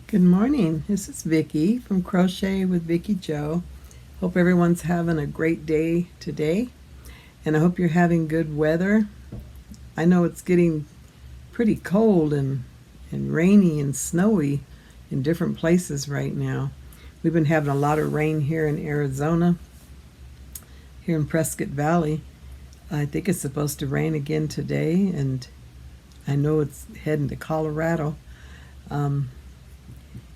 Good morning. This is Vickie from Crochet with Vickie Jo. Hope everyone's having a great day today, and I hope you're having good weather. I know it's getting pretty cold and rainy and snowy in different places right now. We've been having a lot of rain here in Arizona, here in Prescott Valley. I think it's supposed to rain again today, and I know it's heading to Colorado.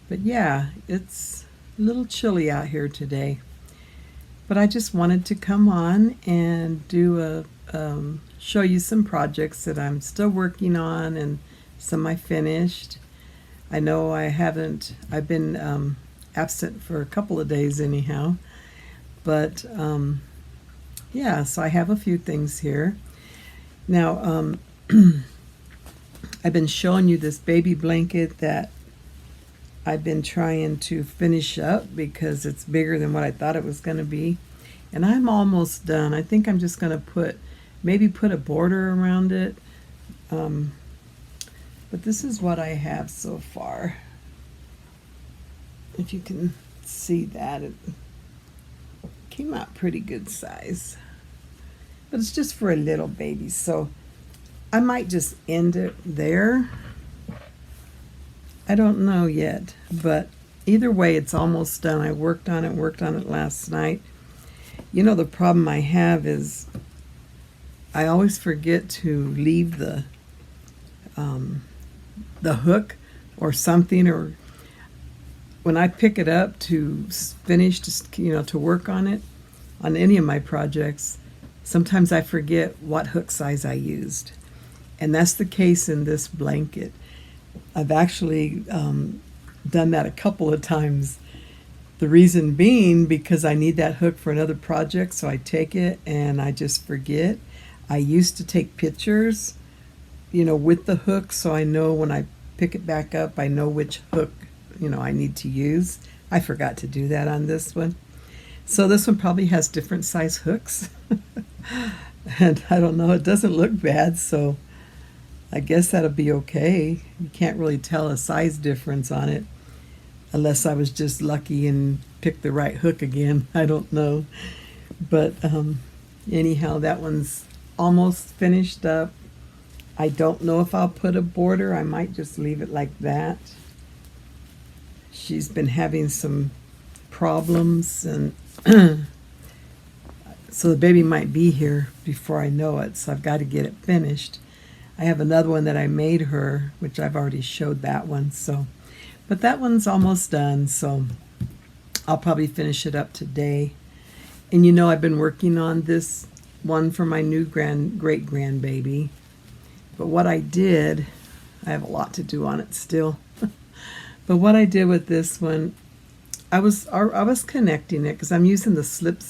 But yeah, it's a little chilly out here today. But I just wanted to come on and show you some projects that I'm still working on and some I finished. I know I've been absent for a couple of days anyhow. But yeah, so I have a few things here. Now, I've been showing you this baby blanket that I've been trying to finish up because it's bigger than what I thought it was going to be. And I'm almost done. I think I'm just going to maybe put a border around it. But this is what I have so far. If you can see that, it came out pretty good size. But it's just for a little baby, so I might just end it there. I don't know yet, but either way, it's almost done. I worked on it last night. You know, the problem I have is I always forget to leave the hook or something, or when I pick it up to finish, to work on it, on any of my projects, sometimes I forget what hook size I used. And that's the case in this blanket. I've actually done that a couple of times. The reason being because I need that hook for another project, so I take it and I just forget. I used to take pictures, with the hook, so I know when I pick it back up, I know which hook, I need to use. I forgot to do that on this one. So this one probably has different size hooks. And I don't know, it doesn't look bad, so I guess that'll be okay. You can't really tell a size difference on it unless I was just lucky and picked the right hook again. I don't know. But anyhow, that one's almost finished up. I don't know if I'll put a border. I might just leave it like that. She's been having some problems, and so the baby might be here before I know it, so I've got to get it finished. I have another one that I made her, which I've already showed that one. But that one's almost done, so I'll probably finish it up today. And I've been working on this one for my new great grandbaby. But what I did, I have a lot to do on it still. But what I did with this one, I was connecting it because I'm using the slip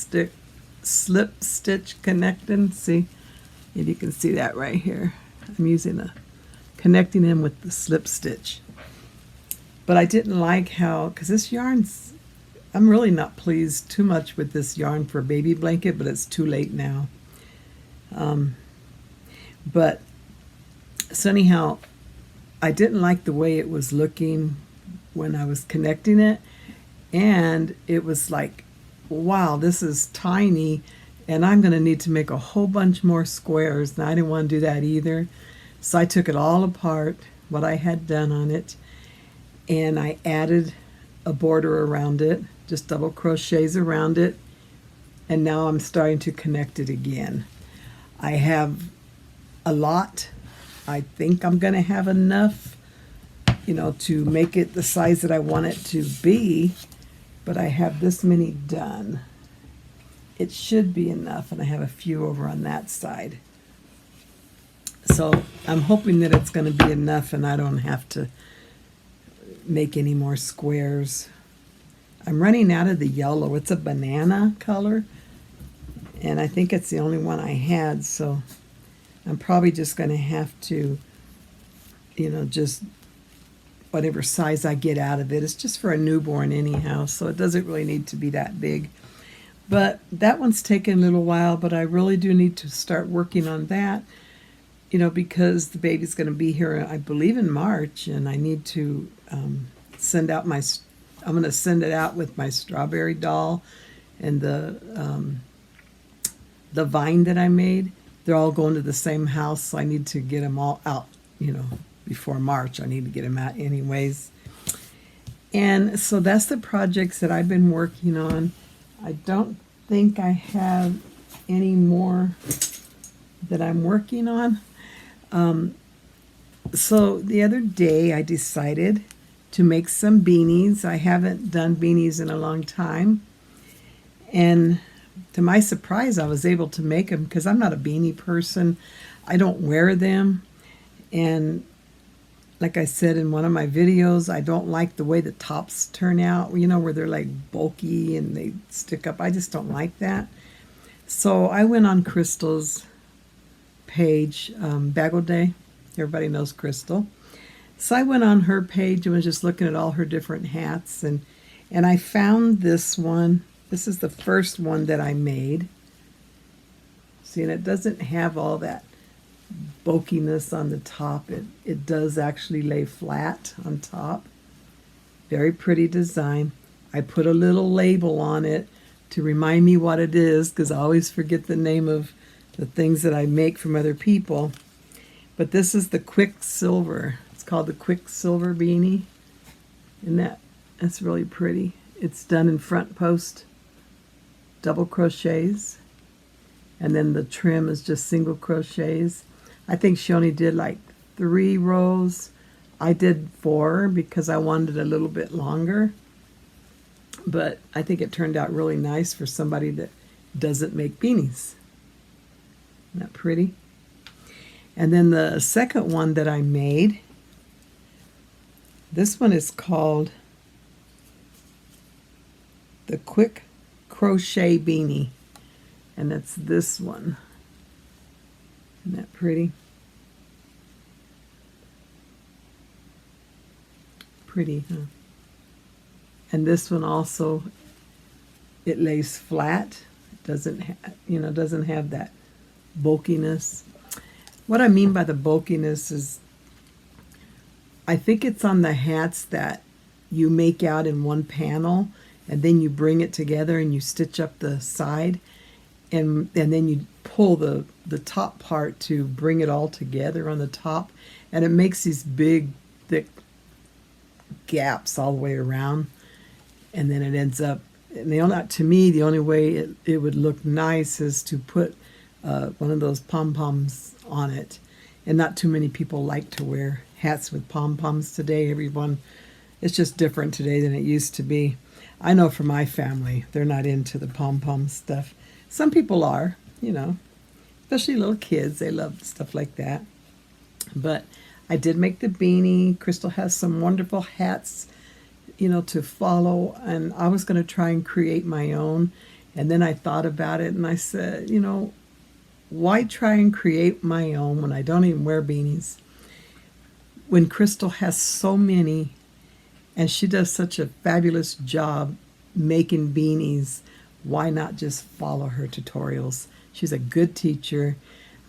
stitch connecting. See, if you can see that right here. I'm connecting them with the slip stitch. But I didn't like because this yarn's, I'm really not pleased too much with this yarn for a baby blanket, but it's too late now. So anyhow, I didn't like the way it was looking when I was connecting it. And it was like, wow, this is tiny, and I'm going to need to make a whole bunch more squares, and I didn't want to do that either. So I took it all apart, what I had done on it, and I added a border around it, just double crochets around it, and now I'm starting to connect it again. I have a lot. I think I'm going to have enough, to make it the size that I want it to be, but I have this many done. It should be enough, and I have a few over on that side. So I'm hoping that it's going to be enough and I don't have to make any more squares. I'm running out of the yellow. It's a banana color, and I think it's the only one I had, so I'm probably just going to have to, just whatever size I get out of it. It's just for a newborn anyhow, so it doesn't really need to be that big. But that one's taken a little while, but I really do need to start working on that, because the baby's going to be here, I believe, in March, and I need to send out I'm going to send it out with my strawberry doll and the vine that I made. They're all going to the same house, so I need to get them all out, before March. I need to get them out anyways. And so that's the projects that I've been working on. I don't think I have any more that I'm working on. So the other day I decided to make some beanies. I haven't done beanies in a long time. And to my surprise, I was able to make them because I'm not a beanie person. I don't wear them. And like I said in one of my videos, I don't like the way the tops turn out, where they're like bulky and they stick up. I just don't like that. So I went on Crystal's page, Bagoday. Everybody knows Crystal. So I went on her page and was just looking at all her different hats. And I found this one. This is the first one that I made. See, and it doesn't have all that bulkiness on the top. It does actually lay flat on top. Very pretty design. I put a little label on it to remind me what it is, because I always forget the name of the things that I make from other people. But this is the Quicksilver. It's called the Quicksilver beanie. And that's really pretty. It's done in front post double crochets. And then the trim is just single crochets. I think she only did like 3 rows. I did 4 because I wanted it a little bit longer. But I think it turned out really nice for somebody that doesn't make beanies. Isn't that pretty? And then the second one that I made, this one is called the Quick Crochet Beanie. And that's this one. Isn't that pretty? Pretty, huh? And this one also, it lays flat. It doesn't have that bulkiness. What I mean by the bulkiness is, I think it's on the hats that you make out in one panel, and then you bring it together and you stitch up the side, and then you pull the top part to bring it all together on the top, and it makes these big, thick gaps all the way around. And then it ends up, to me, the only way it would look nice is to put one of those pom-poms on it. And not too many people like to wear hats with pom-poms today. It's just different today than it used to be. I know for my family, they're not into the pom-pom stuff. Some people are, especially little kids. They love stuff like that. But I did make the beanie. Crystal has some wonderful hats to follow, and I was going to try and create my own. And then I thought about it and I said, why try and create my own when I don't even wear beanies? When Crystal has so many, and she does such a fabulous job making beanies, why not just follow her tutorials? She's a good teacher.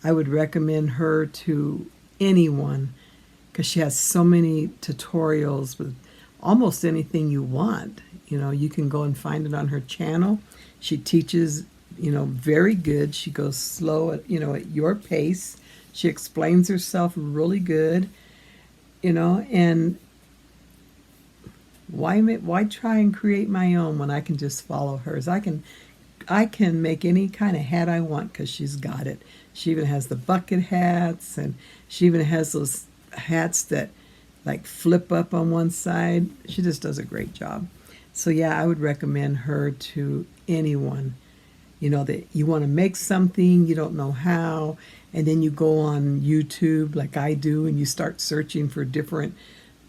I would recommend her to anyone because she has so many tutorials with almost anything you want. You can go and find it on her channel. She teaches, very good. She goes slow at your pace. She explains herself really good, and why try and create my own when I can just follow hers? I can make any kind of hat I want because she's got it. She even has the bucket hats, and she even has those hats that like flip up on one side. She just does a great job. So yeah, I would recommend her to anyone, that you want to make something, you don't know how, and then you go on YouTube like I do and you start searching for different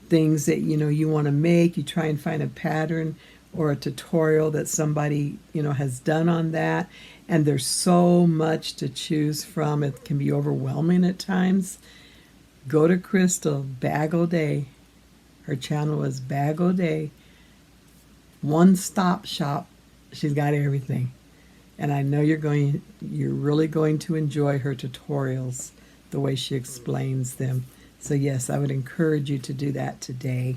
things that you want to make. You try and find a pattern or a tutorial that somebody has done on that, and there's so much to choose from. It can be overwhelming at times. Go to Crystal, Bagoday. Her channel is Bagoday. One-stop shop. She's got everything. And I know you're really going to enjoy her tutorials, the way she explains them. So yes, I would encourage you to do that today.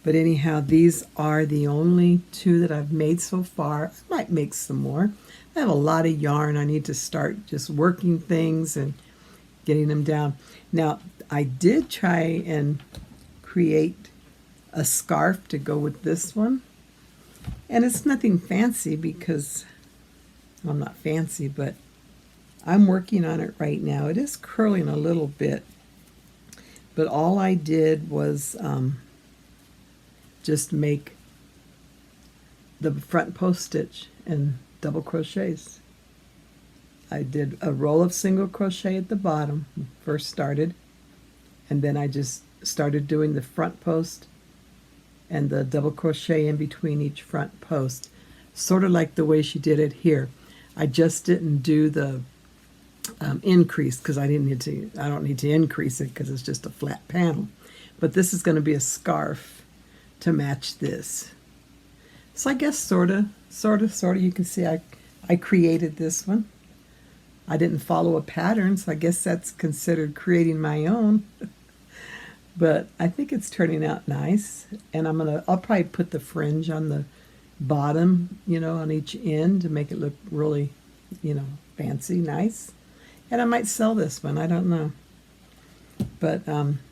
But anyhow, these are the only two that I've made so far. I might make some more. I have a lot of yarn. I need to start just working things and getting them down. Now, I did try and create a scarf to go with this one. And it's nothing fancy because, well, I'm not fancy, but I'm working on it right now. It is curling a little bit. But all I did was just make the front post stitch and double crochets. I did a row of single crochet at the bottom, first started, and then I just started doing the front post and the double crochet in between each front post, sort of like the way she did it here. I just didn't do the increase because I don't need to increase it because it's just a flat panel. But this is going to be a scarf to match this. So I guess sort of, you can see I created this one. I didn't follow a pattern, so I guess that's considered creating my own. But I think it's turning out nice. And I'll probably put the fringe on the bottom, on each end to make it look really, fancy, nice. And I might sell this one, I don't know. But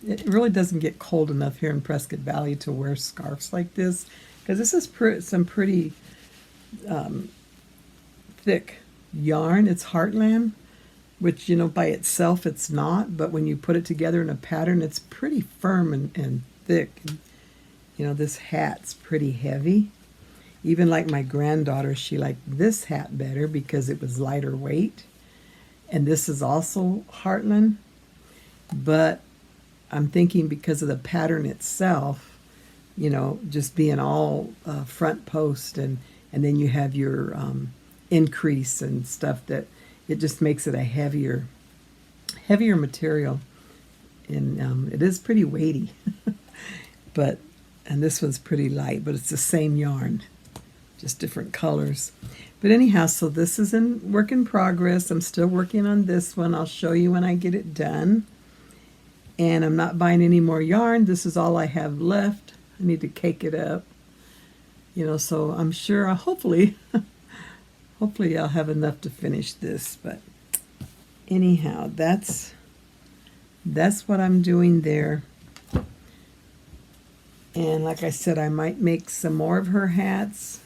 it really doesn't get cold enough here in Prescott Valley to wear scarves like this, because this is some pretty thick yarn. It's Heartland, which, by itself it's not, but when you put it together in a pattern, it's pretty firm and thick. This hat's pretty heavy. Even like my granddaughter, she liked this hat better because it was lighter weight. And this is also Heartland, but I'm thinking because of the pattern itself, just being all front post and then you have your increase and stuff, that it just makes it a heavier material. And it is pretty weighty. And this one's pretty light, but it's the same yarn, just different colors. But anyhow, so this is in work in progress. I'm still working on this one. I'll show you when I get it done. And I'm not buying any more yarn. This is all I have left. I need to cake it up. So I'm sure, hopefully I'll have enough to finish this. But anyhow, that's what I'm doing there. And like I said, I might make some more of her hats.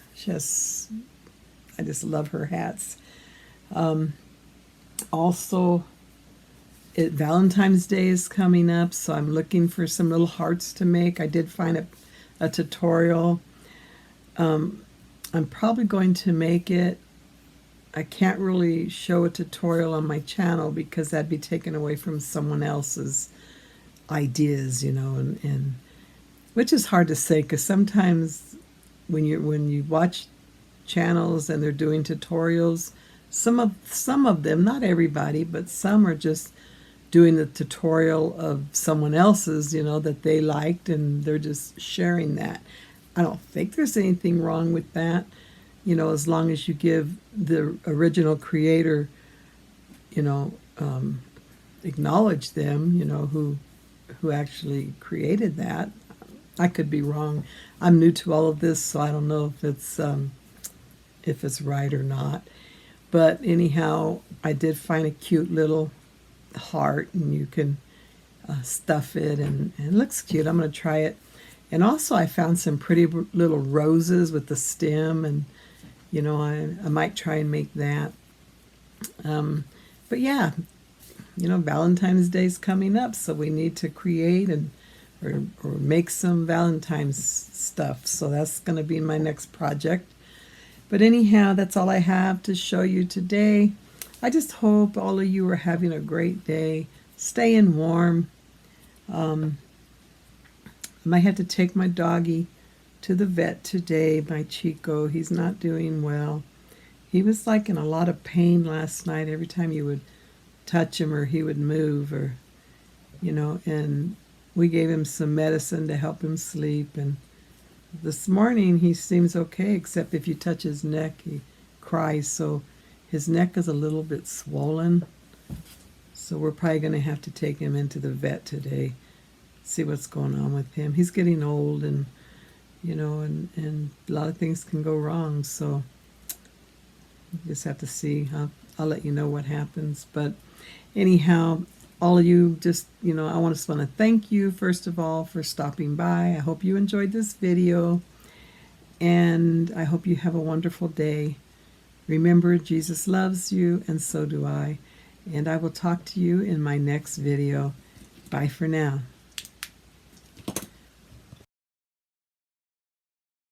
I just love her hats. Also, Valentine's Day is coming up, so I'm looking for some little hearts to make. I did find a tutorial. I'm probably going to make it. I can't really show a tutorial on my channel because that'd be taken away from someone else's ideas, and which is hard to say because sometimes when you watch channels and they're doing tutorials, some of them, not everybody, but some are just doing the tutorial of someone else's, that they liked, and they're just sharing that. I don't think there's anything wrong with that, as long as you give the original creator, acknowledge them, who actually created that. I could be wrong. I'm new to all of this, so I don't know if it's right or not. But anyhow, I did find a cute little heart, and you can stuff it, and it looks cute. I'm going to try it. And also I found some pretty little roses with the stem, and I might try and make that. But yeah, Valentine's Day's coming up, so we need to create or make some Valentine's stuff. So that's going to be my next project. But anyhow, that's all I have to show you today. I just hope all of you are having a great day, staying warm. I might have to take my doggy to the vet today, my Chico. He's not doing well. He was like in a lot of pain last night. Every time you would touch him or he would move, or, and we gave him some medicine to help him sleep. And this morning he seems okay, except if you touch his neck, he cries. So his neck is a little bit swollen. So we're probably going to have to take him into the vet today, see what's going on with him. He's getting old, and and a lot of things can go wrong. So you just have to see. I'll let you know what happens. But anyhow, all of you, just, I want to thank you, first of all, for stopping by. I hope you enjoyed this video, and I hope you have a wonderful day. Remember, Jesus loves you, and so do I. And I will talk to you in my next video. Bye for now.